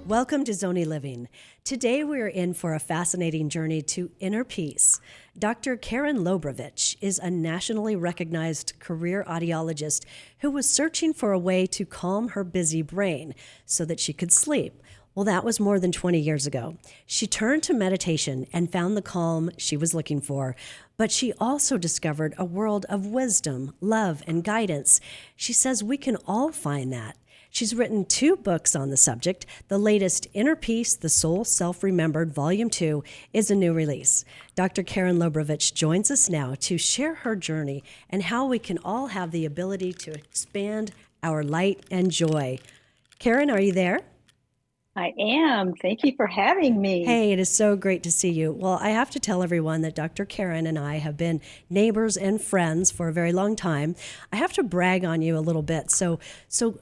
Welcome to Zonie Living. Today we are in for a fascinating journey to inner peace. Dr. Karon Lobrovich is a nationally recognized career audiologist who was searching for a way to calm her busy brain so that she could sleep. Well, that was more than 20 years ago. She turned to meditation and found the calm she was looking for, but she also discovered a world of wisdom, love, and guidance. She says we can all find that. She's written 2 books on the subject. The latest, Inner Peace, The Soul Self-Remembered, Volume 2, is a new release. Dr. Karon Lobrovich joins us now to share her journey and how we can all have the ability to expand our light and joy. Karon, are you there? I am. Thank you for having me. Hey, it is so great to see you. Well, I have to tell everyone that Dr. Karon and I have been neighbors and friends for a very long time. I have to brag on you a little bit. So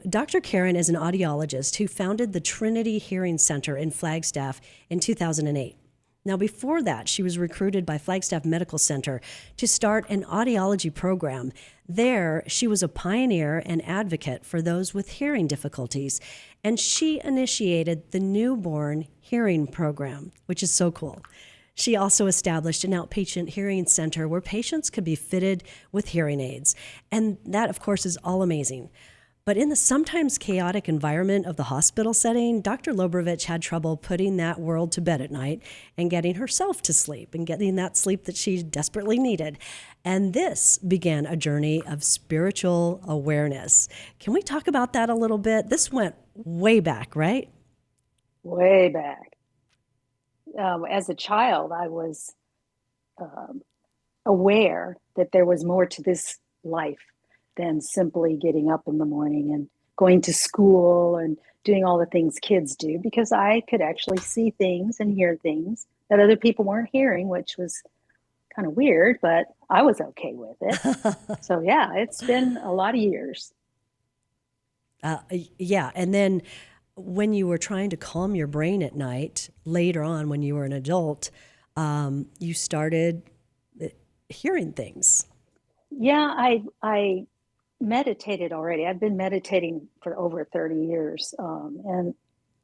Dr. Karon is an audiologist who founded the Trinity Hearing Center in Flagstaff in 2008. Now, before that, she was recruited by Flagstaff Medical Center to start an audiology program. There, she was a pioneer and advocate for those with hearing difficulties, and she initiated the newborn hearing program, which is so cool. She also established an outpatient hearing center where patients could be fitted with hearing aids, and that, of course, is all amazing. But in the sometimes chaotic environment of the hospital setting, Dr. Lobrovich had trouble putting that world to bed at night and getting herself to sleep and getting that sleep that she desperately needed. And this began a journey of spiritual awareness. Can we talk about that a little bit? This went way back, right? Way back. As a child, I was aware that there was more to this life than simply getting up in the morning and going to school and doing all the things kids do, because I could actually see things and hear things that other people weren't hearing, which was kind of weird, but I was okay with it. So yeah, it's been a lot of years. Yeah. And then when you were trying to calm your brain at night, later on when you were an adult, you started hearing things. Yeah, I meditated already. I've been meditating for over 30 years. And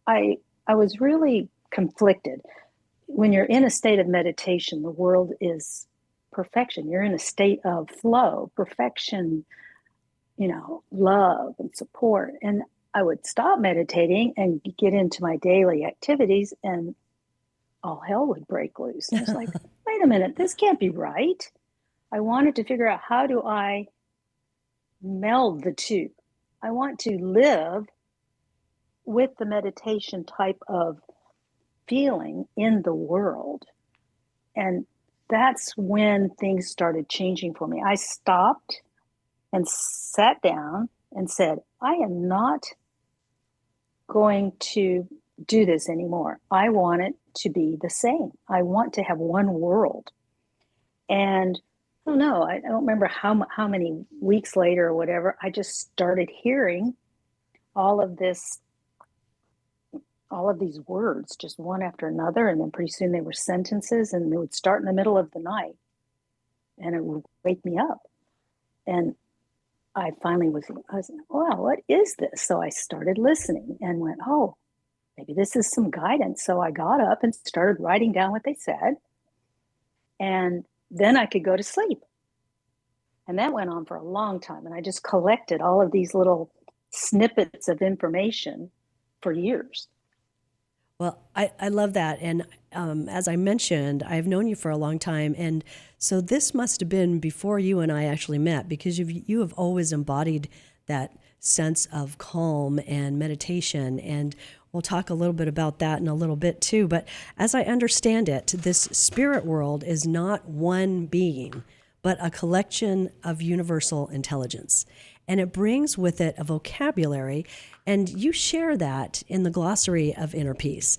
I was really conflicted. When you're in a state of meditation, the world is perfection. You're in a state of flow, perfection, love and support. And I would stop meditating and get into my daily activities and all hell would break loose. And I was like, wait a minute, this can't be right. I wanted to figure out, how do I meld the two? I want to live with the meditation type of feeling in the world. And that's when things started changing for me. I stopped and sat down and said, I am not going to do this anymore. I want it to be the same. I want to have one world. And I don't know, I don't remember how many weeks later or whatever, I just started hearing all of these words, just one after another. And then pretty soon they were sentences, and they would start in the middle of the night and it would wake me up. And I finally was wow, what is this? So I started listening and went, oh, maybe this is some guidance. So I got up and started writing down what they said. And then I could go to sleep. And that went on for a long time. And I just collected all of these little snippets of information for years. Well, I love that. And as I mentioned, I've known you for a long time. And so this must have been before you and I actually met, because you have always embodied that sense of calm and meditation. And we'll talk a little bit about that in a little bit too. But as I understand it, this spirit world is not one being, but a collection of universal intelligence. And it brings with it a vocabulary, and you share that in the glossary of Inner Peace.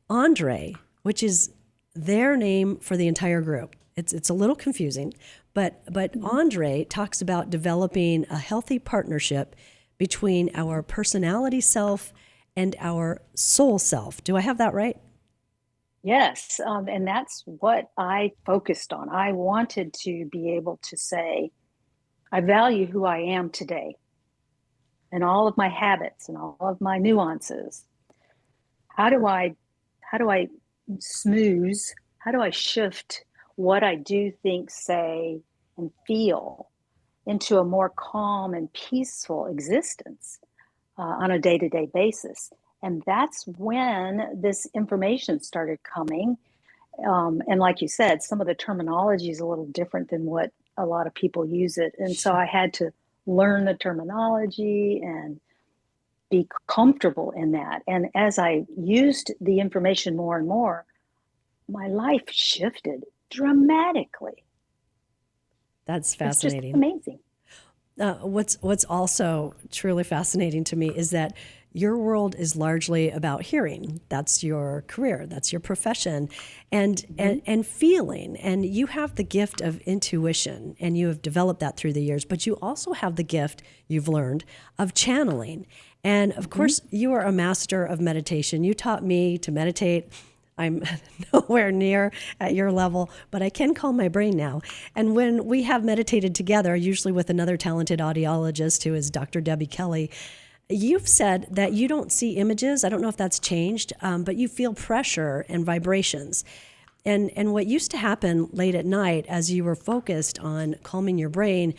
Andre, which is their name for the entire group, it's a little confusing, but Andre talks about developing a healthy partnership between our personality self and our soul self. Do I have that right? Yes, and that's what I focused on. I wanted to be able to say, I value who I am today and all of my habits and all of my nuances. How do I how do I smooth, how do I shift what I do, think, say, and feel into a more calm and peaceful existence on a day-to-day basis? And that's when this information started coming. And like you said, some of the terminology is a little different than what a lot of people use it. And so Sure. I had to learn the terminology and be comfortable in that. And as I used the information more and more, my life shifted dramatically. That's It's just fascinating. amazing. What's also truly fascinating to me is that your world is largely about hearing. That's your career. That's your profession, and Mm-hmm. and feeling. And you have the gift of intuition, and you have developed that through the years. But you also have the gift you've learned of channeling. And of Mm-hmm. course, you are a master of meditation. You taught me to meditate. I'm nowhere near at your level, but I can calm my brain now. And when we have meditated together, usually with another talented audiologist who is Dr. Debbie Kelly, you've said that you don't see images. I don't know if that's changed, but you feel pressure and vibrations. And what used to happen late at night as you were focused on calming your brain,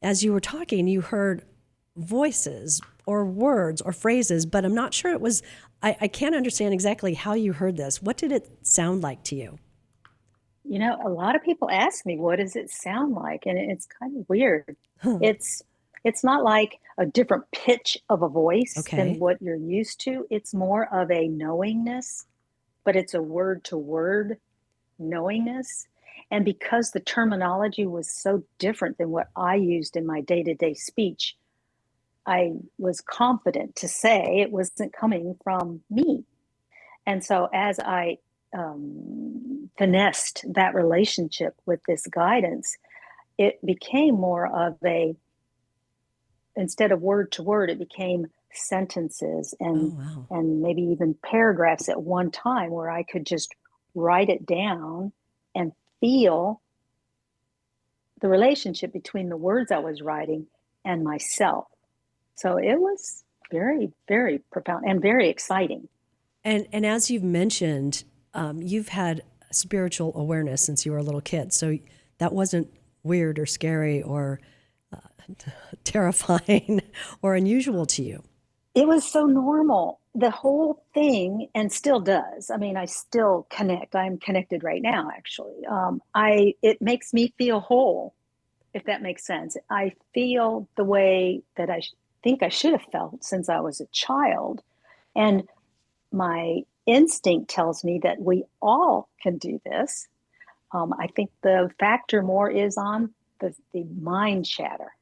as you were talking, you heard voices or words or phrases, but I'm not sure it was, I can't understand exactly how you heard this. What did it sound like to you? You know, a lot of people ask me, what does it sound like? And it's kind of weird. Huh. It's it's not like a different pitch of a voice than Okay. what you're used to. It's more of a knowingness, but it's a word to word knowingness. And because the terminology was so different than what I used in my day-to-day speech, I was confident to say it wasn't coming from me. And so as I finessed that relationship with this guidance, it became more of a, instead of word to word, it became sentences Oh, and wow. maybe even paragraphs at one time where I could just write it down and feel the relationship between the words I was writing and myself. So it was very, very profound and very exciting. And as you've mentioned, you've had spiritual awareness since you were a little kid. So that wasn't weird or scary or terrifying or unusual to you. It was so normal, the whole thing, and still does. I mean, I still connect. I'm connected right now, actually. I It makes me feel whole, if that makes sense. I feel the way that think I should have felt since I was a child, and my instinct tells me that we all can do this. I think the factor more is on the mind chatter,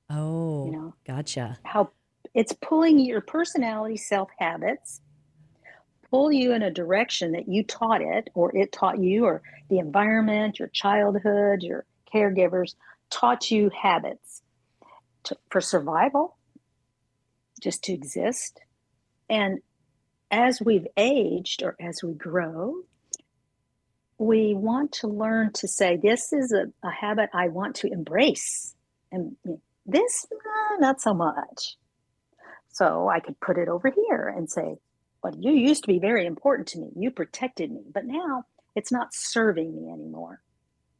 you Oh, know, gotcha. how it's pulling your personality self habits, pull you in a direction that you taught it, or it taught you, or the environment, your childhood, your caregivers taught you habits for survival, just to exist. And as we've aged or as we grow, we want to learn to say, this is a habit I want to embrace. And this, not so much. So I could put it over here and say, well, you used to be very important to me. You protected me, but now it's not serving me anymore.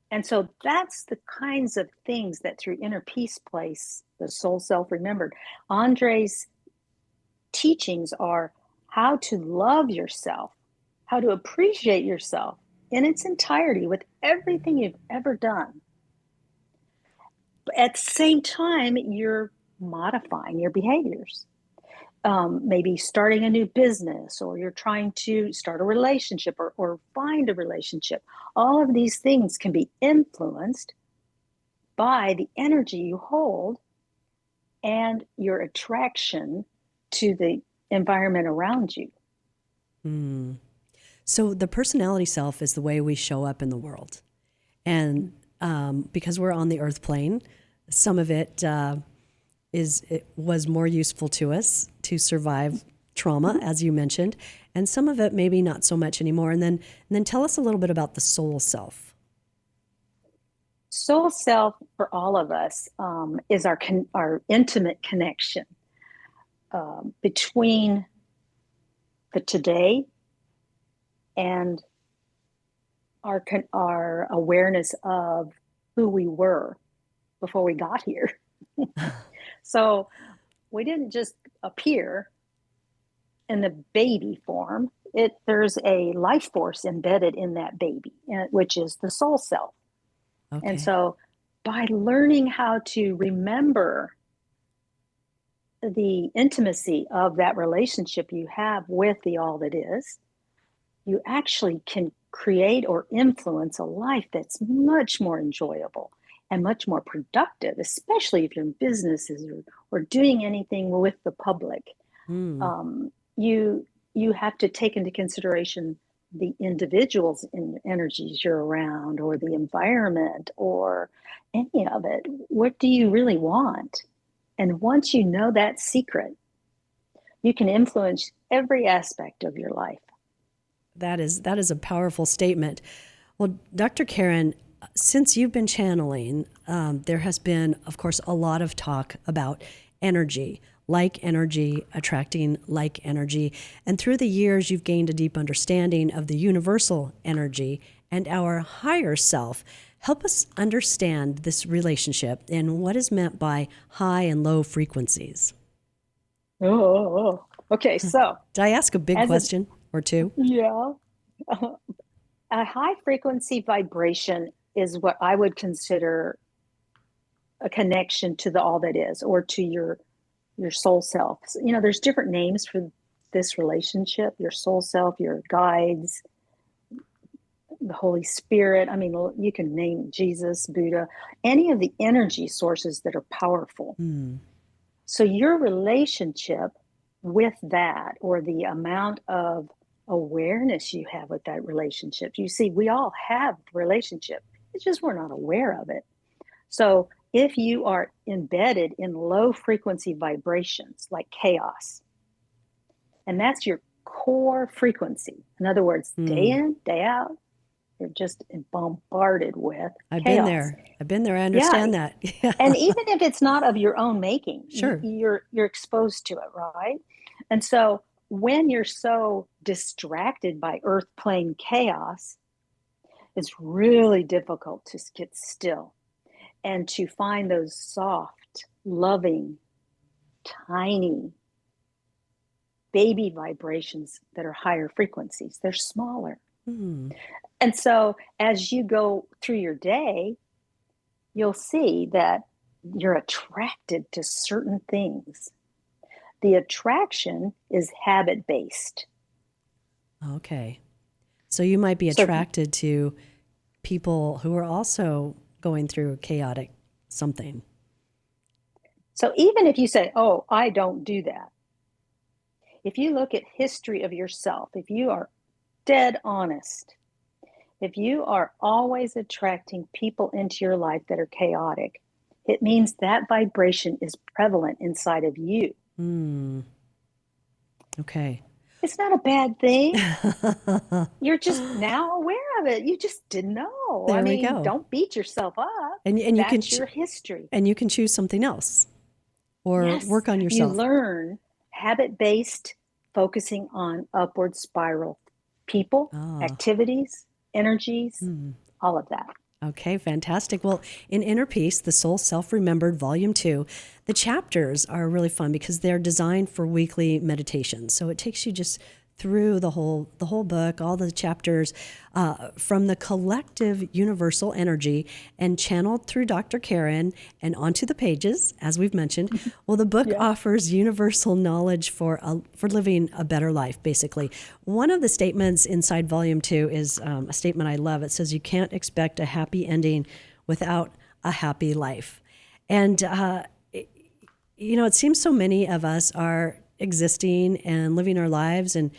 And so that's the kinds of things that through Inner Peace Place, the Soul Self Remembered, Andre's teachings are how to love yourself, how to appreciate yourself in its entirety with everything you've ever done. But at the same time, you're modifying your behaviors. Maybe starting a new business, or you're trying to start a relationship, or find a relationship. All of these things can be influenced by the energy you hold and your attraction to the environment around you. Hmm. So the personality self is the way we show up in the world. And because we're on the earth plane, some of it, it was more useful to us to survive trauma, as you mentioned, and some of it maybe not so much anymore. And then tell us a little bit about the soul self. Soul self for all of us is our intimate connection between the today and our awareness of who we were before we got here. So we didn't just appear in the baby form. There's a life force embedded in that baby, which is the soul self. Okay. And so by learning how to remember the intimacy of that relationship you have with the all that is, you actually can create or influence a life that's much more enjoyable and much more productive, especially if you're in businesses or doing anything with the public. You have to take into consideration the individuals and energies you're around, or the environment, or any of it. What do you really want? And once you know that secret, you can influence every aspect of your life. That is a powerful statement. Well, Dr. Karon, since you've been channeling, there has been, of course, a lot of talk about energy, like energy, attracting like energy. And through the years, you've gained a deep understanding of the universal energy and our higher self. Help us understand this relationship and what is meant by high and low frequencies. Okay. So, did I ask a big question or two? Yeah. A high frequency vibration is what I would consider a connection to the all that is, or to your soul self. So, there's different names for this relationship: your soul self, your guides, the Holy Spirit. I mean, you can name Jesus, Buddha, any of the energy sources that are powerful. So your relationship with that, or the amount of awareness you have with that relationship. You see, we all have relationship. It's just we're not aware of it. So if you are embedded in low frequency vibrations like chaos, and that's your core frequency. In other words, day in, day out, you're just bombarded with I've chaos. been there. I understand that. Yeah. And even if it's not of your own making, sure, you're exposed to it, right? And so when you're so distracted by earth plane chaos, it's really difficult to get still and to find those soft, loving, tiny baby vibrations that are higher frequencies. They're smaller. And so as you go through your day, you'll see that you're attracted to certain things. The attraction is habit-based. Okay. So you might be attracted to people who are also going through chaotic something. So even if you say, oh, I don't do that, if you look at history of yourself, if you are dead honest, if you are always attracting people into your life that are chaotic, it means that vibration is prevalent inside of you. Okay. It's not a bad thing. You're just now aware of it. You just didn't know. There we go. Don't beat yourself up. And you That's can your history. And you can choose something else, or work on yourself. You learn habit-based, focusing on upward spiral people, activities, energies, all of that. Okay, fantastic. Well, in Inner Peace, The Soul Self-Remembered, Volume 2, the chapters are really fun because they're designed for weekly meditation. So it takes you just through the whole book, all the chapters, from the collective universal energy and channeled through Dr. Karon and onto the pages, as we've mentioned. Well, the book offers universal knowledge for living a better life, basically. One of the statements inside Volume 2 is a statement I love. It says, you can't expect a happy ending without a happy life. And, it seems so many of us are existing and living our lives and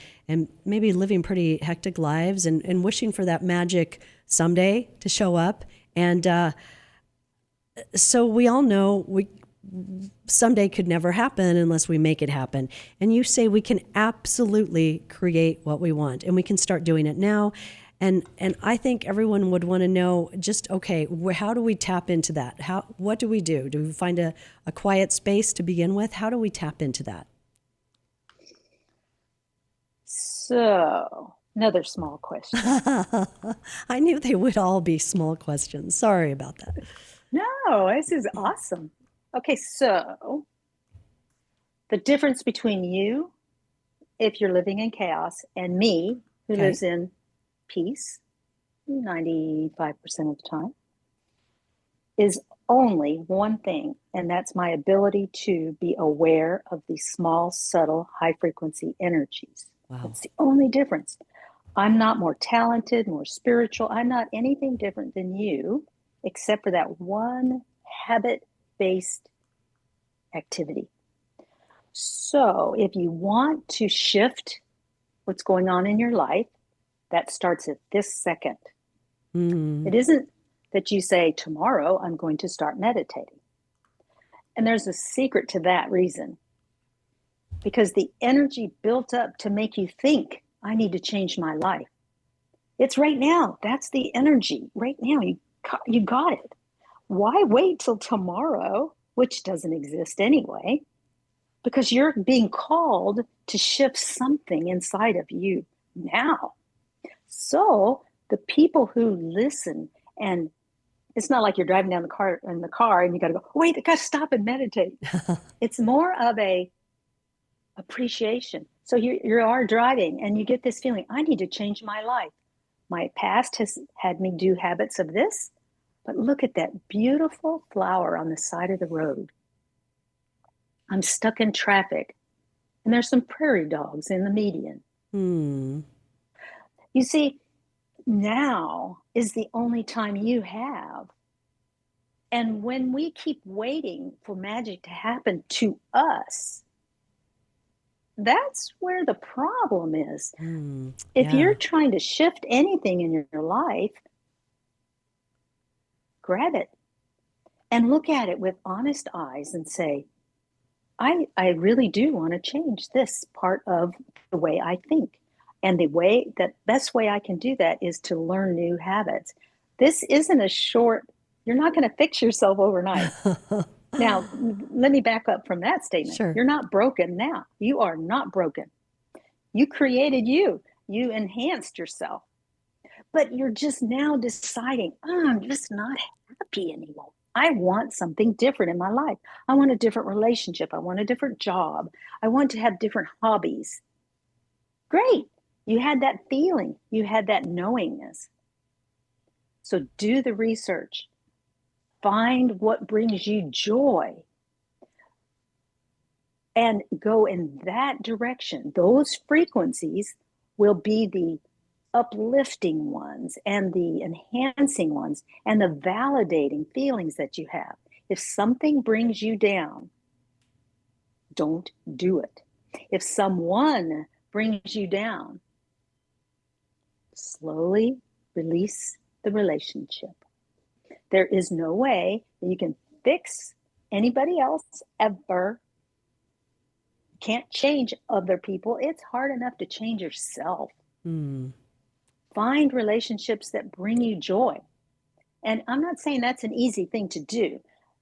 maybe living pretty hectic lives and wishing for that magic someday to show up. And so we all know someday could never happen unless we make it happen. And you say we can absolutely create what we want, and we can start doing it now. And I think everyone would want to know just, okay, how do we tap into that? What do we do? Do we find a quiet space to begin with? How do we tap into that? So, another small question. I knew they would all be small questions. Sorry about that. No, this is awesome. Okay, so the difference between you, if you're living in chaos, and me, who Okay. lives in peace 95% of the time, is only one thing, and that's my ability to be aware of these small, subtle, high frequency energies. Wow. That's the only difference. I'm not more talented, more spiritual. I'm not anything different than you, except for that one habit based activity. So, if you want to shift what's going on in your life, that starts at this second. It isn't that you say, tomorrow I'm going to start meditating. And there's a secret to that reason. Because the energy built up to make you think, I need to change my life. It's right now. That's the energy. Right now, you got it. Why wait till tomorrow, which doesn't exist anyway? Because you're being called to shift something inside of you now. So the people who listen, and it's not like you're driving down the car and you got to go, wait, I got to stop and meditate. It's more of a appreciation. So you are driving and you get this feeling, I need to change my life. My past has had me do habits of this, but look at that beautiful flower on the side of the road. I'm stuck in traffic and there's some prairie dogs in the median. You see, now is the only time you have. And when we keep waiting for magic to happen to us, that's where the problem is. If you're trying to shift anything in your life, grab it and look at it with honest eyes and say, I really do want to change this part of the way I think. And the best way I can do that is to learn new habits. This isn't you're not going to fix yourself overnight. Now, let me back up from that statement. Sure. You're not broken now. You are not broken. You created you. You enhanced yourself. But you're just now deciding, I'm just not happy anymore. I want something different in my life. I want a different relationship. I want a different job. I want to have different hobbies. Great. You had that feeling. You had that knowingness. So do the research. Find what brings you joy and go in that direction. Those frequencies will be the uplifting ones and the enhancing ones and the validating feelings that you have. If something brings you down, don't do it. If someone brings you down, slowly release the relationship. There is no way that you can fix anybody else ever. You can't change other people. It's hard enough to change yourself. Find relationships that bring you joy. And I'm not saying that's an easy thing to do,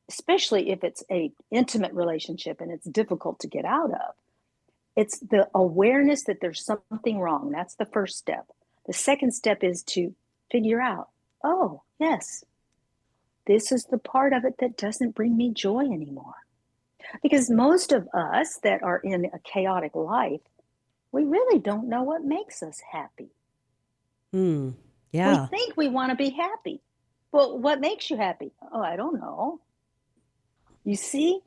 especially if it's an intimate relationship and it's difficult to get out of. It's the awareness that there's something wrong. That's the first step. The second step is to figure out, oh, yes, this is the part of it that doesn't bring me joy anymore. Because most of us that are in a chaotic life, we really don't know what makes us happy. Yeah. We think we want to be happy. Well, what makes you happy? Oh, I don't know. You see,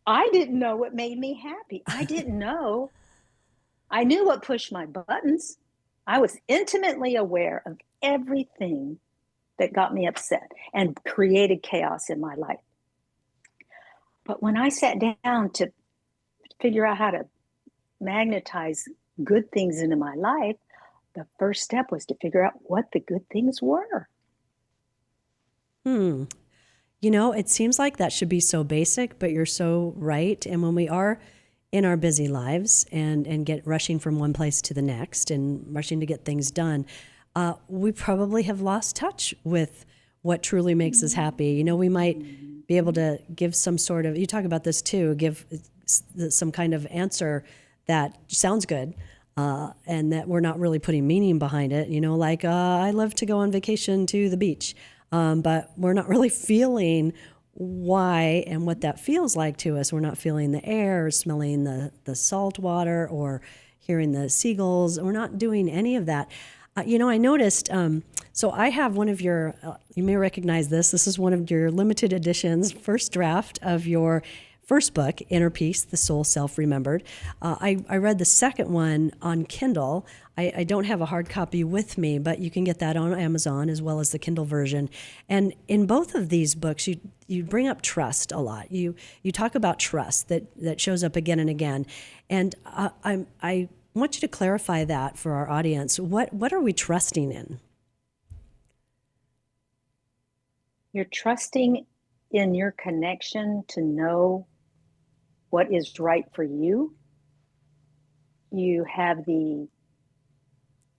I didn't know what made me happy. I didn't know. I knew what pushed my buttons. I was intimately aware of everything that got me upset and created chaos in my life. But when I sat down to figure out how to magnetize good things into my life, the first step was to figure out what the good things were. It seems like that should be so basic, but you're so right. And when we are in our busy lives and get rushing from one place to the next and rushing to get things done, we probably have lost touch with what truly makes us happy. We might be able to give some sort of, you talk about this too, give some kind of answer that sounds good, and that we're not really putting meaning behind it. Like, I love to go on vacation to the beach, but we're not really feeling why and what that feels like to us. We're not feeling the air, or smelling the salt water, or hearing the seagulls. We're not doing any of that. I noticed, so I have one of your, you may recognize this. This is one of your limited editions, first draft of your first book, Inner Peace, The Soul Self-Remembered. I read the second one on Kindle. I don't have a hard copy with me, but you can get that on Amazon as well as the Kindle version. And in both of these books, you bring up trust a lot. You talk about trust that shows up again and again. And I want you to clarify that for our audience. What are we trusting in? You're trusting in your connection to know what is right for you. You have the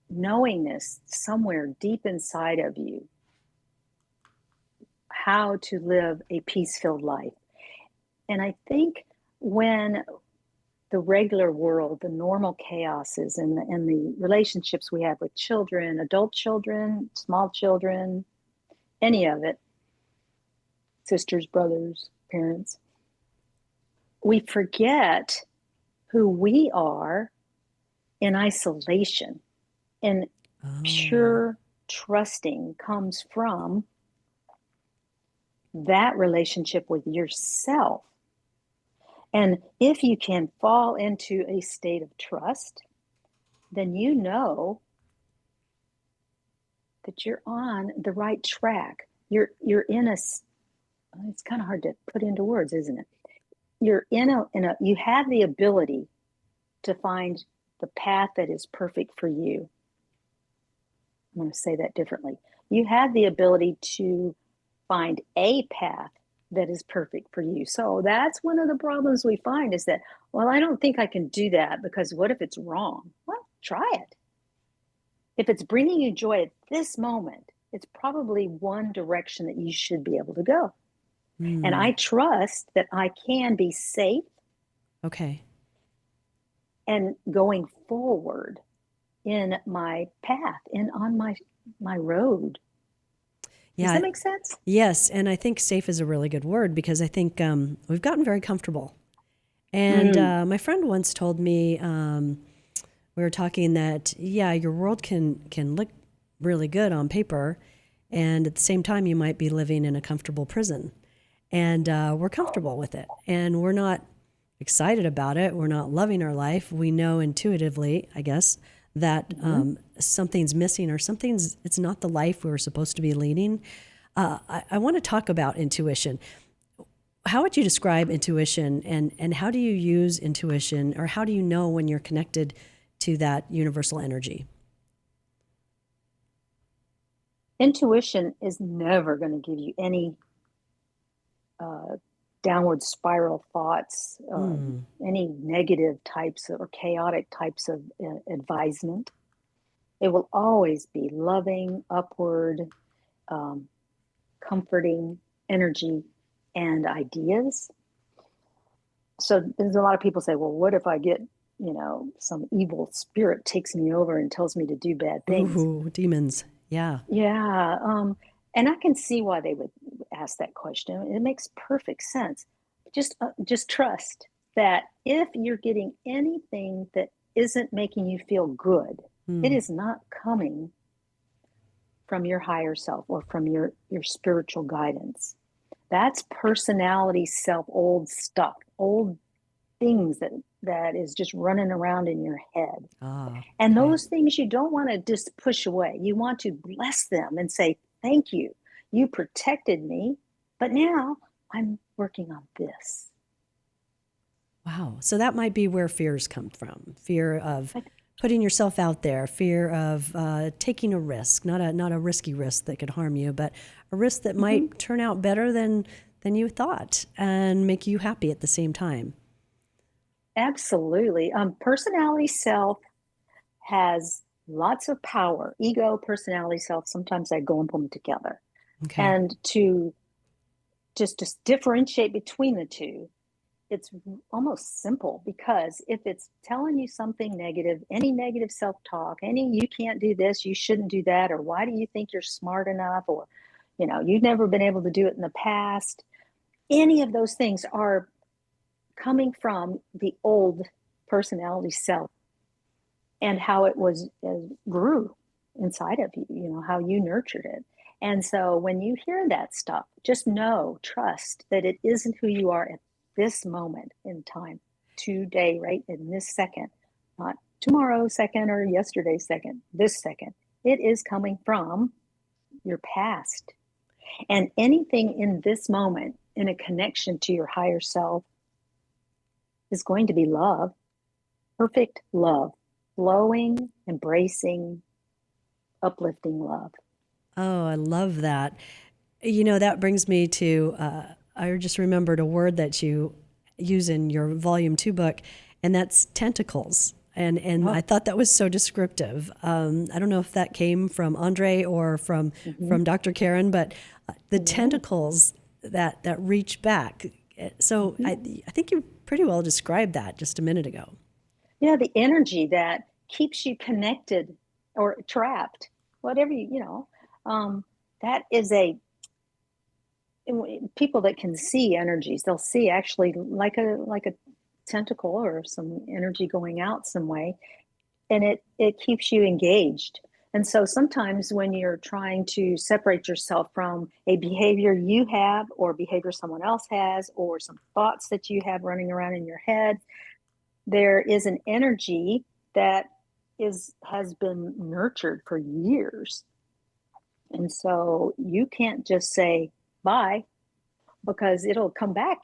knowingness somewhere deep inside of you how to live a peace-filled life. And I think when the regular world, the normal chaoses and the relationships we have with children, adult children, small children, any of it, sisters, brothers, parents, we forget who we are in isolation. And pure trusting comes from that relationship with yourself. And if you can fall into a state of trust, then you know that you're on the right track. You're in a, it's kind of hard to put into words, isn't it? You're you have the ability to find the path that is perfect for you. I'm going to say that differently. You have the ability to find a path that is perfect for you. So that's one of the problems we find is that, well, I don't think I can do that because what if it's wrong? Well, try it. If it's bringing you joy at this moment, it's probably one direction that you should be able to go. And I trust that I can be safe. Okay. And going forward in my path and on my road. Yeah. Does that make sense? Yes. And I think safe is a really good word because I think we've gotten very comfortable. And my friend once told me, we were talking that, yeah, your world can look really good on paper. And at the same time, you might be living in a comfortable prison. And we're comfortable with it. And we're not excited about it. We're not loving our life. We know intuitively, I guess, that something's missing or it's not the life we were supposed to be leading. I want to talk about intuition. How would you describe intuition and how do you use intuition or how do you know when you're connected to that universal energy? Intuition is never going to give you any downward spiral thoughts, any negative types or chaotic types of advisement. It will always be loving, upward, comforting energy and ideas. So there's a lot of people say, well, what if I get, some evil spirit takes me over and tells me to do bad things? Ooh, demons. Yeah. Yeah. And I can see why they would ask that question. It makes perfect sense. Just trust that if you're getting anything that isn't making you feel good, it is not coming from your higher self or from your spiritual guidance. That's personality self, old stuff, old things that is just running around in your head. And those things you don't want to just push away. You want to bless them and say, thank you. You protected me, but now I'm working on this. Wow. So that might be where fears come from. Fear of Putting yourself out there, fear of taking a risk, not a risky risk that could harm you, but a risk that might turn out better than you thought and make you happy at the same time. Absolutely. Personality self has lots of power. Ego, personality self, sometimes I go and put them together. Okay. And to just differentiate between the two, it's almost simple, because if it's telling you something negative, any negative self-talk, any you can't do this, you shouldn't do that, or why do you think you're smart enough, or you've never been able to do it in the past, any of those things are coming from the old personality self and how it was grew inside of you, how you nurtured it. And so when you hear that stuff, just trust that it isn't who you are at this moment in time, today, right in this second, not tomorrow second or yesterday second, this second. It is coming from your past. And anything in this moment in a connection to your higher self is going to be love, perfect love, flowing, embracing, uplifting love. Oh, I love that. That brings me to, I just remembered a word that you use in your volume 2 book, and that's tentacles. And I thought that was so descriptive. I don't know if that came from Andre or from Dr. Karon, but the tentacles that reach back. So I think you pretty well described that just a minute ago. Yeah, the energy that keeps you connected or trapped, whatever that is people that can see energies. They'll see actually like a tentacle or some energy going out some way, and it keeps you engaged. And so sometimes when you're trying to separate yourself from a behavior you have or behavior someone else has or some thoughts that you have running around in your head, there is an energy that has been nurtured for years. And so you can't just say bye, because it'll come back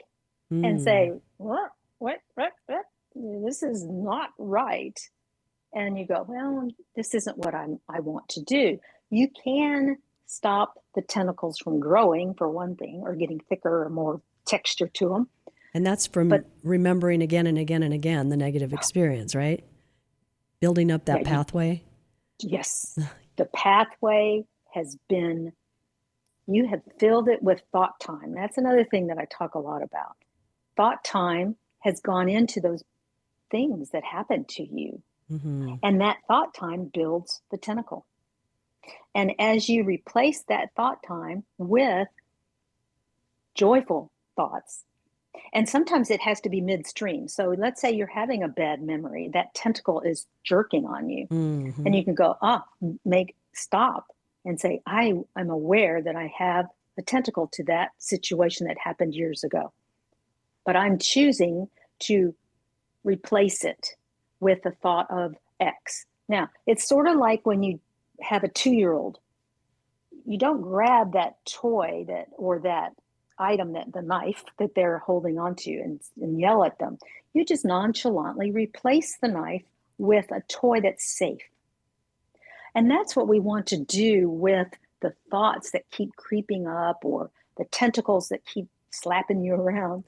and say, what? This is not right. And you go, well, this isn't what I want to do. You can stop the tentacles from growing, for one thing, or getting thicker or more texture to them. And that's from remembering again and again and again the negative experience, right? Building up that pathway. Yes. The pathway has been, you have filled it with thought time. That's another thing that I talk a lot about. Thought time has gone into those things that happened to you. And that thought time builds the tentacle. And as you replace that thought time with joyful thoughts, and sometimes it has to be midstream. So let's say you're having a bad memory, that tentacle is jerking on you, and you can go, stop and say, I'm aware that I have a tentacle to that situation that happened years ago, but I'm choosing to replace it with the thought of X. Now, it's sort of like when you have a 2-year-old, you don't grab that toy or that item, the knife that they're holding onto and yell at them. You just nonchalantly replace the knife with a toy that's safe. And that's what we want to do with the thoughts that keep creeping up or the tentacles that keep slapping you around.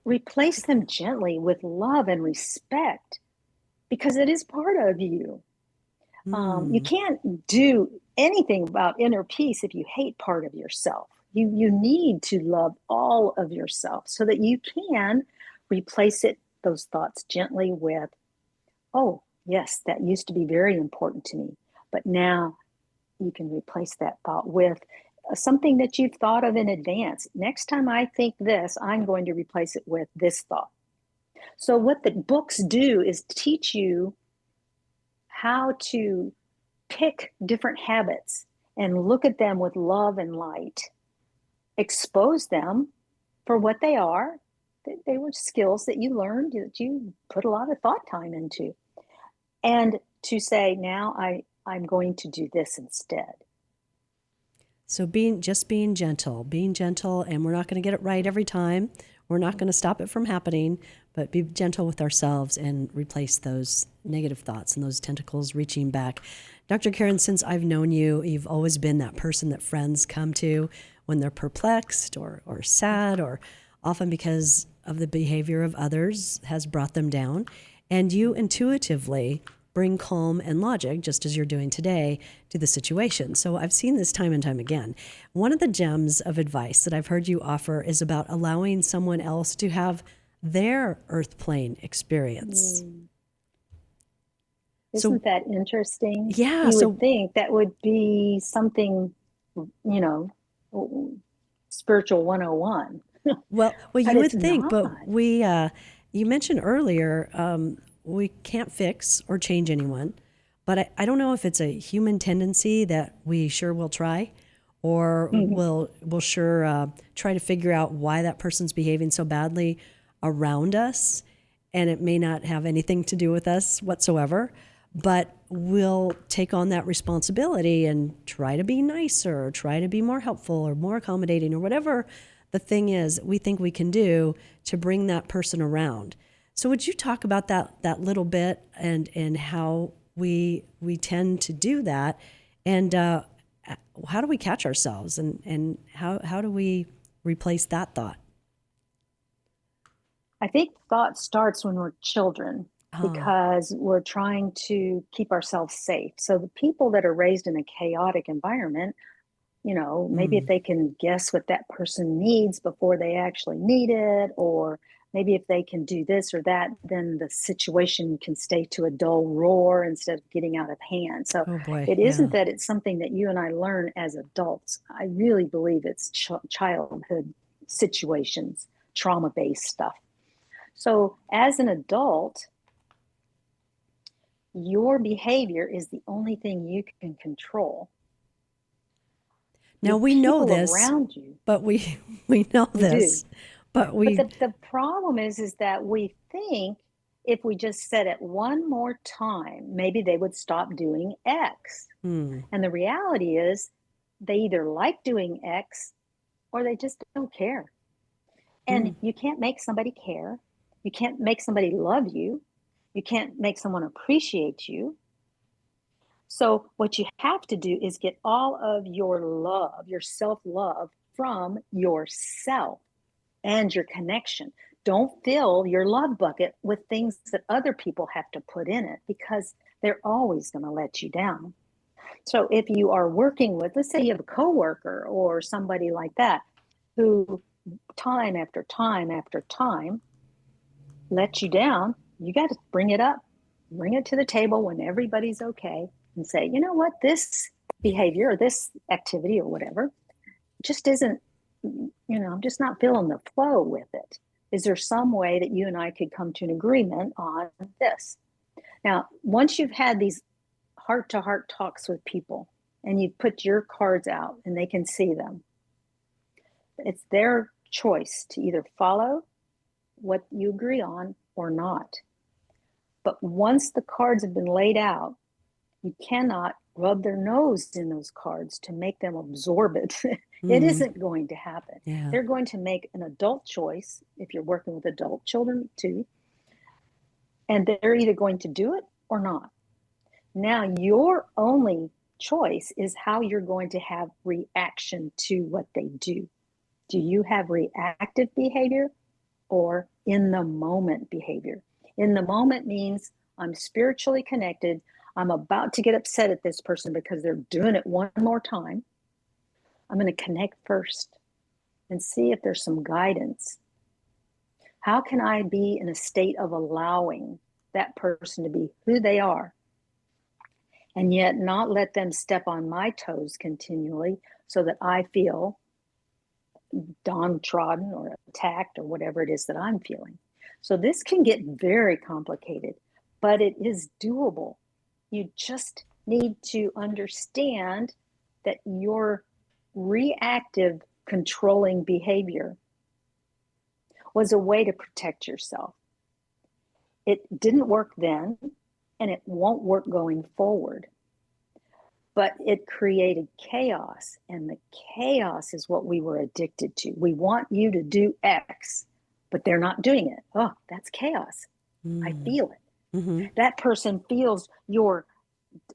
Replace them gently with love and respect, because it is part of you. You can't do anything about inner peace if you hate part of yourself. You need to love all of yourself so that you can replace those thoughts gently with, oh, yes, that used to be very important to me. But now you can replace that thought with something that you've thought of in advance. Next time I think this, I'm going to replace it with this thought. So what the books do is teach you how to pick different habits and look at them with love and light, expose them for what they are. They were skills that you learned, that you put a lot of thought time into. And to say, now I'm going to do this instead. So being gentle, and we're not going to get it right every time. We're not going to stop it from happening, but be gentle with ourselves and replace those negative thoughts and those tentacles reaching back. Dr. Karon, since I've known you, you've always been that person that friends come to when they're perplexed or sad, or often because of the behavior of others has brought them down. And you intuitively bring calm and logic, just as you're doing today, to the situation. So I've seen this time and time again. One of the gems of advice that I've heard you offer is about allowing someone else to have their earth plane experience. Isn't that interesting? Yeah. You would think that would be something, spiritual 101. Well, But you would it's think, not. but you mentioned earlier, we can't fix or change anyone, but I don't know if it's a human tendency that we sure will try, or we'll sure try to figure out why that person's behaving so badly around us, and it may not have anything to do with us whatsoever, but we'll take on that responsibility and try to be nicer, or try to be more helpful or more accommodating, or whatever the thing is we think we can do to bring that person around. So would you talk about that little bit, and how we tend to do that, and how do we catch ourselves, and how do we replace that thought? I think thought starts when we're children because we're trying to keep ourselves safe. So the people that are raised in a chaotic environment, maybe if they can guess what that person needs before they actually need it, or maybe if they can do this or that, then the situation can stay to a dull roar instead of getting out of hand. So Oh boy, it yeah. isn't that it's something that you and I learn as adults. I really believe it's childhood situations, trauma-based stuff. So as an adult, your behavior is the only thing you can control. Now The we know people this, around you, but we know we do. this, but But we the problem is that we think if we just said it one more time, maybe they would stop doing X. And the reality is they either like doing X or they just don't care. And you can't make somebody care. You can't make somebody love you. You can't make someone appreciate you. So what you have to do is get all of your love, your self-love from yourself and your connection. Don't fill your love bucket with things that other people have to put in it, because they're always going to let you down. So if you are working with, let's say you have a coworker or somebody like that who time after time after time let you down, you got to bring it up, bring it to the table when everybody's okay, and say, you know what, this behavior or this activity or whatever just isn't, I'm just not feeling the flow with it. Is there some way that you and I could come to an agreement on this? Now, once you've had these heart to heart talks with people and you put your cards out and they can see them, it's their choice to either follow what you agree on or not. But once the cards have been laid out, you cannot rub their nose in those cards to make them absorb it. It isn't going to happen. Yeah. They're going to make an adult choice if you're working with adult children too. And they're either going to do it or not. Now, your only choice is how you're going to have reaction to what they do. Do you have reactive behavior or in the moment behavior? In the moment means I'm spiritually connected. I'm about to get upset at this person because they're doing it one more time. I'm going to connect first and see if there's some guidance. How can I be in a state of allowing that person to be who they are, and yet not let them step on my toes continually so that I feel downtrodden or attacked or whatever it is that I'm feeling? So this can get very complicated, but it is doable. You just need to understand that your reactive controlling behavior was a way to protect yourself. It didn't work then, and it won't work going forward. But it created chaos, and the chaos is what we were addicted to. We want you to do X. but they're not doing it. Oh, that's chaos. I feel it. Mm-hmm. That person feels your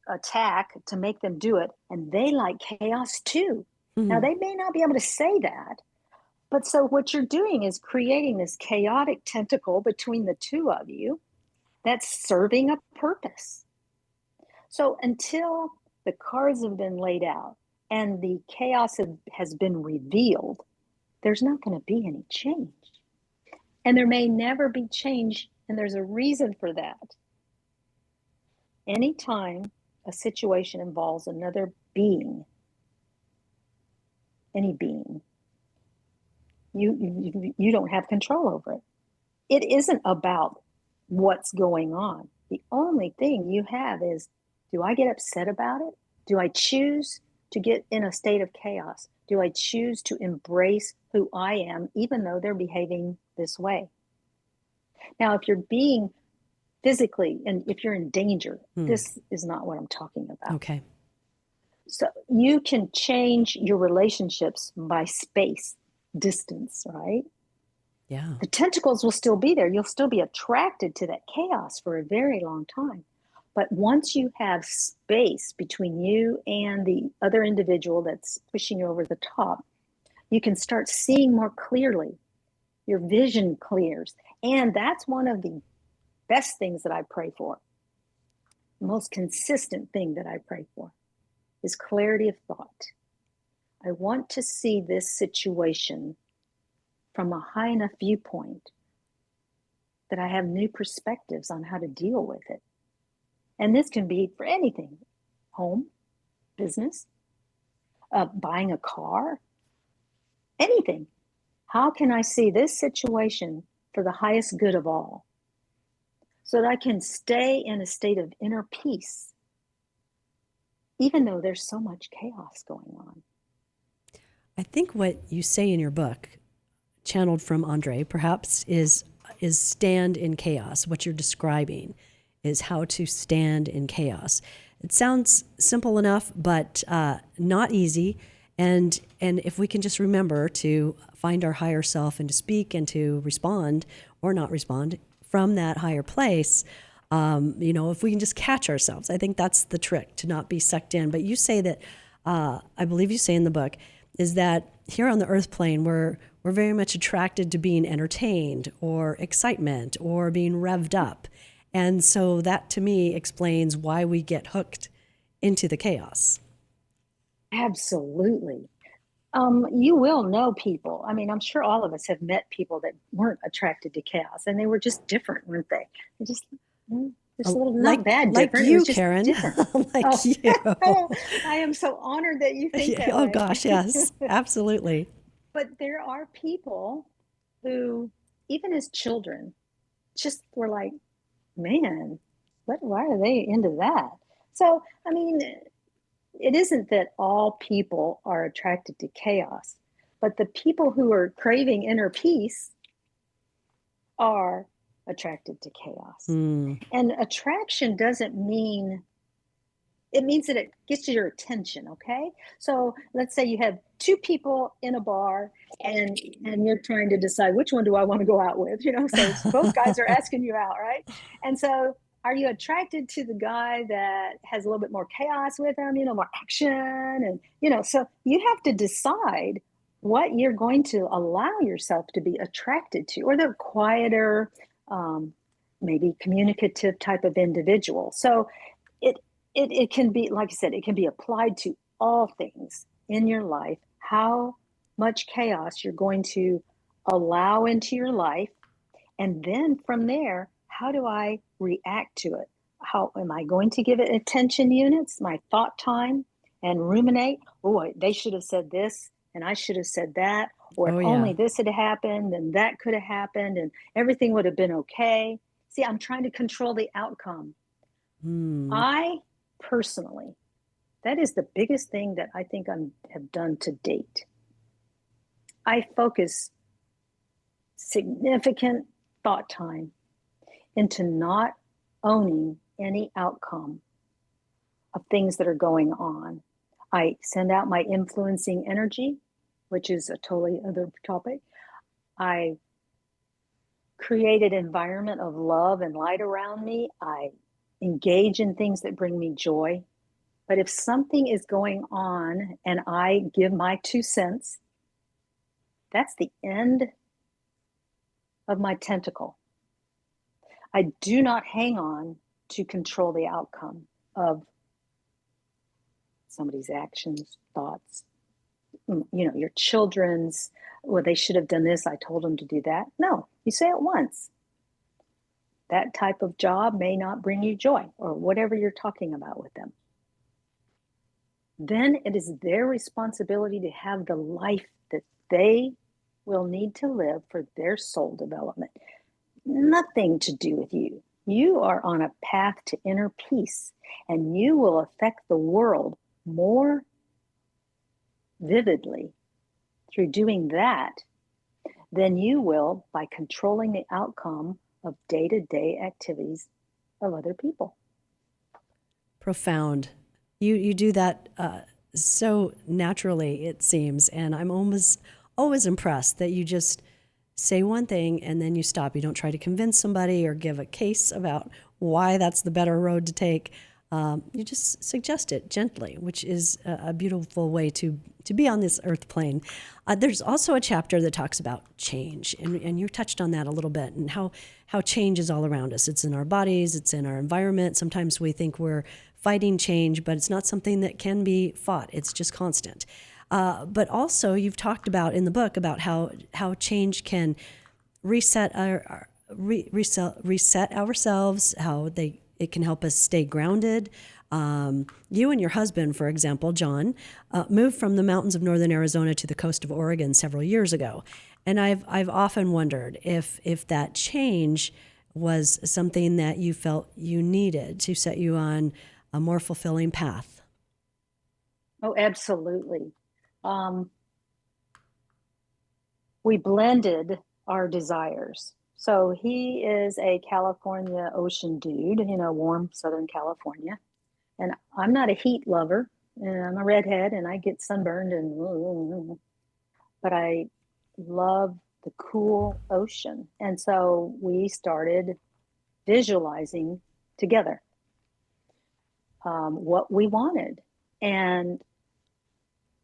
attack to make them do it, and they like chaos too. Now, Mm-hmm. they may not be able to say that, but so what you're doing is creating this chaotic tentacle between the two of you that's serving a purpose. So until the cards have been laid out and the chaos has been revealed, there's not going to be any change. And there may never be change, and there's a reason for that. Anytime a situation involves another being, any being, you don't have control over it. It isn't about what's going on. The only thing you have is, do I get upset about it? Do I choose to get in a state of chaos? Do I choose to embrace who I am, even though they're behaving this way? Now, if you're being physically, and if you're in danger, this is not what I'm talking about. Okay. So you can change your relationships by space, distance, right? Yeah. The tentacles will still be there. You'll still be attracted to that chaos for a very long time. But once you have space between you and the other individual that's pushing you over the top, you can start seeing more clearly. Your vision clears. And that's one of the best things that I pray for. The most consistent thing that I pray for is clarity of thought. I want to see this situation from a high enough viewpoint that I have new perspectives on how to deal with it. And this can be for anything: home, business, buying a car, anything. How can I see this situation for the highest good of all, so that I can stay in a state of inner peace, even though there's so much chaos going on? I think what you say in your book, channeled from Andre, perhaps, is stand in chaos. What you're describing is how to stand in chaos. It sounds simple enough, but not easy. And if we can just remember to find our higher self and to speak and to respond or not respond from that higher place, if we can just catch ourselves, I think that's the trick, to not be sucked in. But you say that, I believe you say in the book, is that here on the earth plane, we're very much attracted to being entertained or excitement or being revved up. And so that, to me, explains why we get hooked into the chaos. Absolutely. You will know people. I mean, I'm sure all of us have met people that weren't attracted to chaos, and they were just different, weren't they? They just a little, not bad like different. It you, was just Karen. different. Like Oh, you. I am so honored that you think that Oh way. gosh, yes, absolutely. But there are people who, even as children, just were like, man, why are they into that? So, I mean, it isn't that all people are attracted to chaos, but the people who are craving inner peace are attracted to chaos. And attraction doesn't mean, it means that it gets your attention, okay? So let's say you have two people in a bar, and you're trying to decide, which one do I want to go out with? So both guys are asking you out, right? And so are you attracted to the guy that has a little bit more chaos with him, more action? And, so you have to decide what you're going to allow yourself to be attracted to, or the quieter, maybe communicative type of individual. So it can be, like I said, it can be applied to all things in your life. How much chaos you're going to allow into your life. And then from there, how do I react to it? How am I going to give it attention units, my thought time, and ruminate? Oh, they should have said this, and I should have said that. Or if only this had happened, then that could have happened, and everything would have been okay. See, I'm trying to control the outcome. I personally, that is the biggest thing that I think I have done to date. I focus significant thought time into not owning any outcome of things that are going on. I send out my influencing energy, which is a totally other topic. I create an environment of love and light around me. I engage in things that bring me joy. But if something is going on and I give my 2 cents, that's the end of my tentacle. I do not hang on to control the outcome of somebody's actions, thoughts, your children's, well, they should have done this. I told them to do that. No, you say it once. That type of job may not bring you joy, or whatever you're talking about with them. Then it is their responsibility to have the life that they will need to live for their soul development. Nothing to do with you. You are on a path to inner peace, and you will affect the world more vividly through doing that than you will by controlling the outcome of day-to-day activities of other people. Profound. You do that so naturally, it seems, and I'm always impressed that you just say one thing and then you stop. You don't try to convince somebody or give a case about why that's the better road to take. You just suggest it gently, which is a beautiful way to be on this earth plane. There's also a chapter that talks about change, and you touched on that a little bit, and how change is all around us. It's in our bodies, it's in our environment. Sometimes we think we're fighting change, but it's not something that can be fought. It's just constant. But also, you've talked about in the book about how change can reset ourselves, how it can help us stay grounded. You and your husband, for example, John, moved from the mountains of northern Arizona to the coast of Oregon several years ago. And I've often wondered if that change was something that you felt you needed to set you on a more fulfilling path. Oh, absolutely. We blended our desires. So he is a California ocean dude, warm Southern California. And I'm not a heat lover, and I'm a redhead, and I get sunburned, but I love the cool ocean. And so we started visualizing together what we wanted. And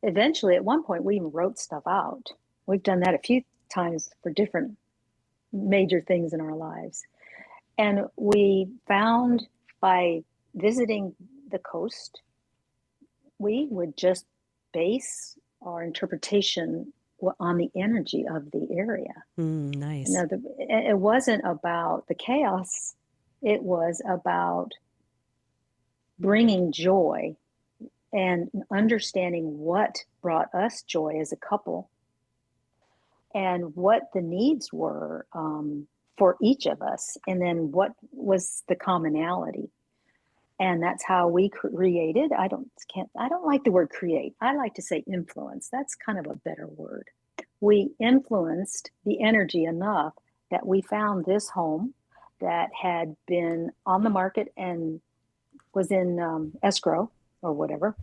eventually, at one point, we even wrote stuff out. We've done that a few times for different major things in our lives. And we found by visiting the coast, we would just base our interpretation on the energy of the area. Nice. Now, it wasn't about the chaos. It was about bringing joy and understanding what brought us joy as a couple and what the needs were for each of us, and then what was the commonality. And that's how we created. I don't like the word create. I like to say influence. That's kind of a better word. We influenced the energy enough that we found this home that had been on the market and was in escrow or whatever.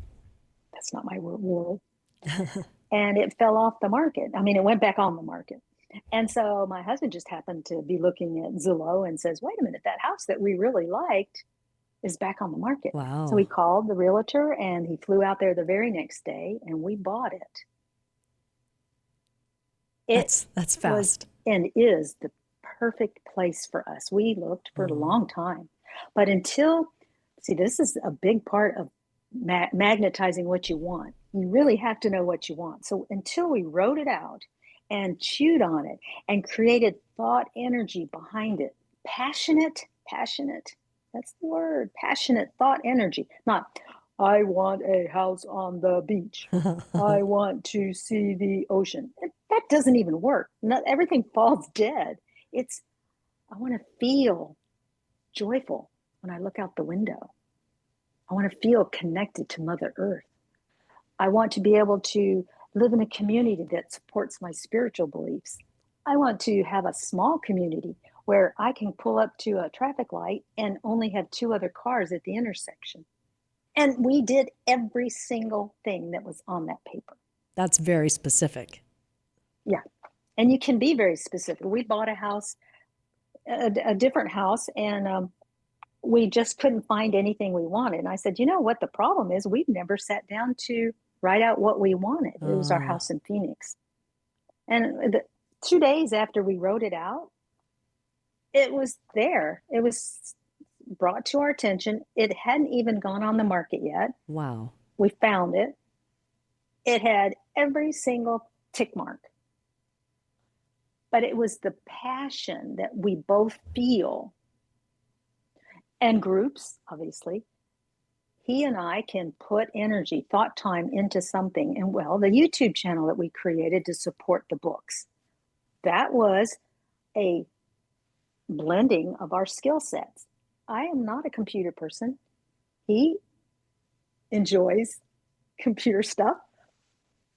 That's not my word. And it fell off the market. I mean, it went back on the market. And so my husband just happened to be looking at Zillow and says, wait a minute, that house that we really liked is back on the market. Wow. So he called the realtor and he flew out there the very next day and we bought it. That's fast. And is the perfect place for us. We looked for a long time. But this is a big part of magnetizing what you want. You really have to know what you want. So until we wrote it out and chewed on it and created thought energy behind it, passionate, that's the word, passionate thought energy, not I want a house on the beach. I want to see the ocean. That doesn't even work. Everything falls dead. I want to feel joyful when I look out the window. I want to feel connected to Mother Earth. I want to be able to live in a community that supports my spiritual beliefs. I want to have a small community where I can pull up to a traffic light and only have 2 other cars at the intersection. And we did every single thing that was on that paper. That's very specific. Yeah. And you can be very specific. We bought a house a different house, and we just couldn't find anything we wanted. And I said, you know what the problem is? We've never sat down to write out what we wanted. It was our Oh, house in Phoenix. And 2 days after we wrote it out, it was there. It was brought to our attention. It hadn't even gone on the market yet. wow. We found it. It had every single tick mark. But it was the passion that we both feel, and groups, obviously. He and I can put energy, thought time into something. And well, the YouTube channel that we created to support the books, that was a blending of our skill sets. I am not a computer person. He enjoys computer stuff.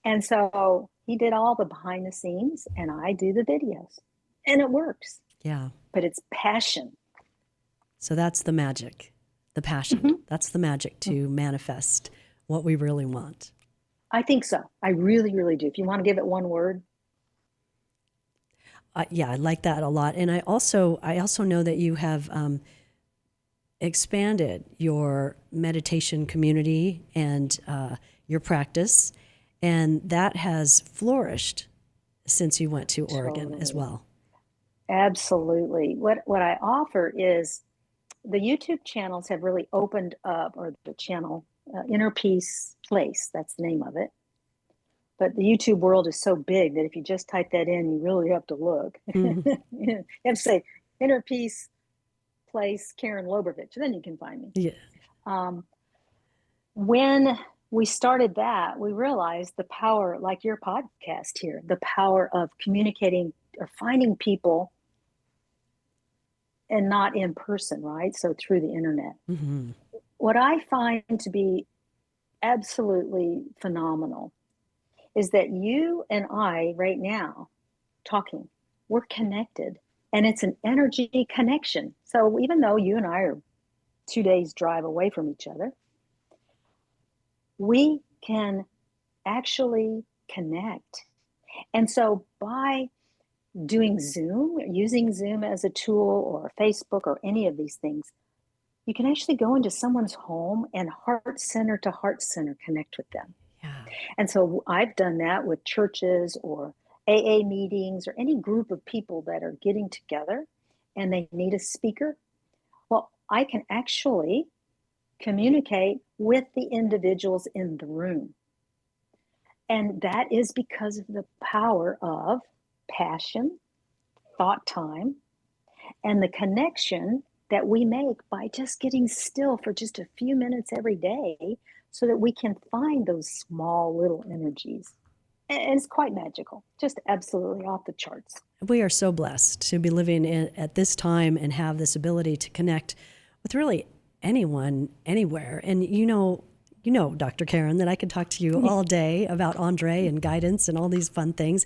And so he did all the behind the scenes, and I do the videos. And it works. Yeah. But it's passion. So that's the magic, the passion. Mm-hmm. That's the magic to manifest what we really want. I think so. I really, really do. If you want to give it one word. Yeah, I like that a lot. And I also know that you have expanded your meditation community and your practice, and that has flourished since you went to Oregon as well. Absolutely. What I offer is the YouTube channels have really opened up, or the channel Inner Peace Place, that's the name of it. But the YouTube world is so big that if you just type that in, you really have to look. Mm-hmm. You have to say Inner Peace Place Karon Lobrovich, then you can find me. Yeah. When we started that, we realized the power, like your podcast here, the power of communicating or finding people, and not in person, right? So through the internet. Mm-hmm. What I find to be absolutely phenomenal is that you and I right now talking, we're connected, and it's an energy connection. So even though you and I are 2 days drive away from each other, we can actually connect. And so by doing Zoom, using Zoom as a tool, or Facebook, or any of these things, you can actually go into someone's home and heart center to heart center connect with them. Yeah. And so I've done that with churches or AA meetings or any group of people that are getting together and they need a speaker. Well, I can actually communicate with the individuals in the room. And that is because of the power of passion, thought time, and the connection that we make by just getting still for just a few minutes every day, so that we can find those small little energies. And it's quite magical, just absolutely off the charts. We are so blessed to be living at this time and have this ability to connect with really anyone, anywhere. And you know, Dr. Karon, that I could talk to you all day about Andre and guidance and all these fun things.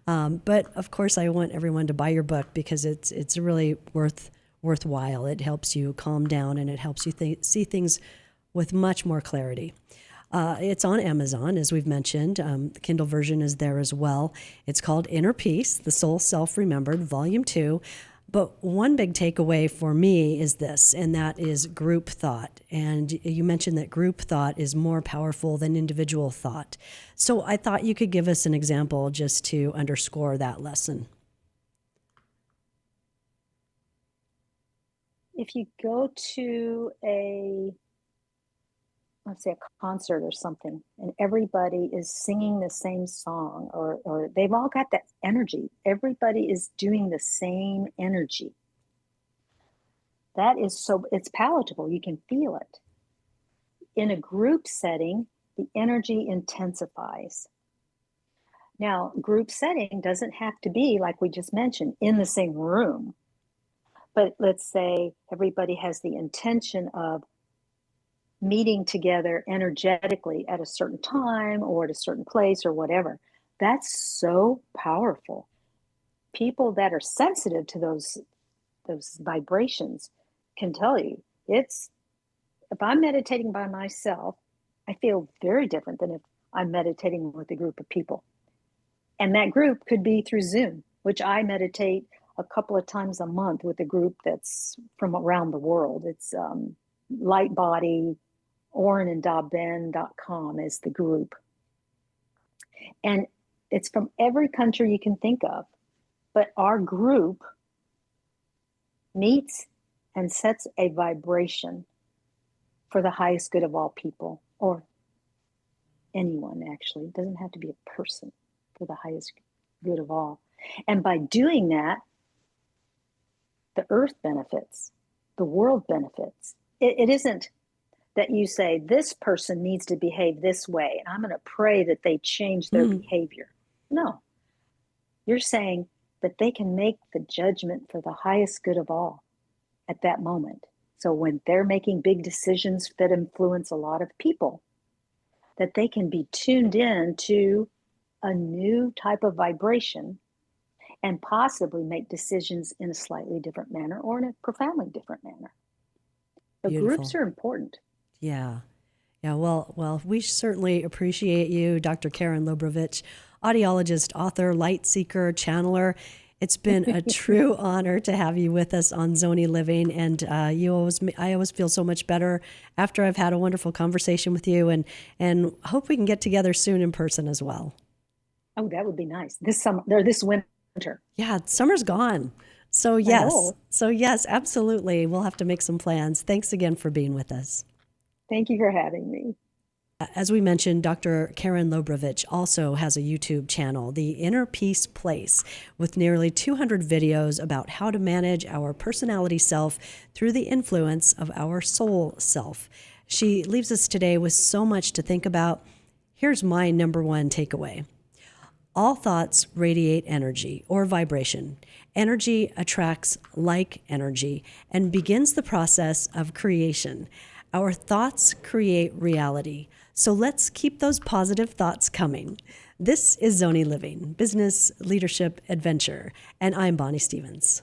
But of course, I want everyone to buy your book, because it's really worthwhile. It helps you calm down, and it helps you see things with much more clarity. It's on Amazon, as we've mentioned. The Kindle version is there as well. It's called Inner Peace, The Soul Self-Remembered, Volume 2. But one big takeaway for me is this, and that is group thought. And you mentioned that group thought is more powerful than individual thought. So I thought you could give us an example just to underscore that lesson. If you go to let's say a concert or something, and everybody is singing the same song, or they've all got that energy. Everybody is doing the same energy. That is it's palatable. You can feel it. In a group setting, the energy intensifies. Now, group setting doesn't have to be, like we just mentioned, in the same room. But let's say everybody has the intention of meeting together energetically at a certain time or at a certain place or whatever. That's so powerful. People that are sensitive to those vibrations can tell you, if I'm meditating by myself, I feel very different than if I'm meditating with a group of people. And that group could be through Zoom, which I meditate a couple of times a month with a group that's from around the world. It's Lightbody, orenanddaben.com is the group. And it's from every country you can think of. But our group meets and sets a vibration for the highest good of all people, or anyone, actually. It doesn't have to be a person, for the highest good of all. And by doing that, the earth benefits, the world benefits. It isn't that you say, this person needs to behave this way, and I'm going to pray that they change their behavior. No. You're saying that they can make the judgment for the highest good of all at that moment. So when they're making big decisions that influence a lot of people, that they can be tuned in to a new type of vibration and possibly make decisions in a slightly different manner or in a profoundly different manner. So groups are important. Yeah. Yeah. Well, we certainly appreciate you, Dr. Karon Lobrovich, audiologist, author, light seeker, channeler. It's been a true honor to have you with us on Zonie Living, and I always feel so much better after I've had a wonderful conversation with you, and hope we can get together soon in person as well. Oh, that would be nice. This summer, or this winter. Yeah, summer's gone. So yes, absolutely. We'll have to make some plans. Thanks again for being with us. Thank you for having me. As we mentioned, Dr. Karon Lobrovich also has a YouTube channel, The Inner Peace Place, with nearly 200 videos about how to manage our personality self through the influence of our soul self. She leaves us today with so much to think about. Here's my number one takeaway. All thoughts radiate energy or vibration. Energy attracts like energy and begins the process of creation. Our thoughts create reality. So let's keep those positive thoughts coming. This is Zonie Living, Business, Leadership, Adventure, and I'm Bonnie Stevens.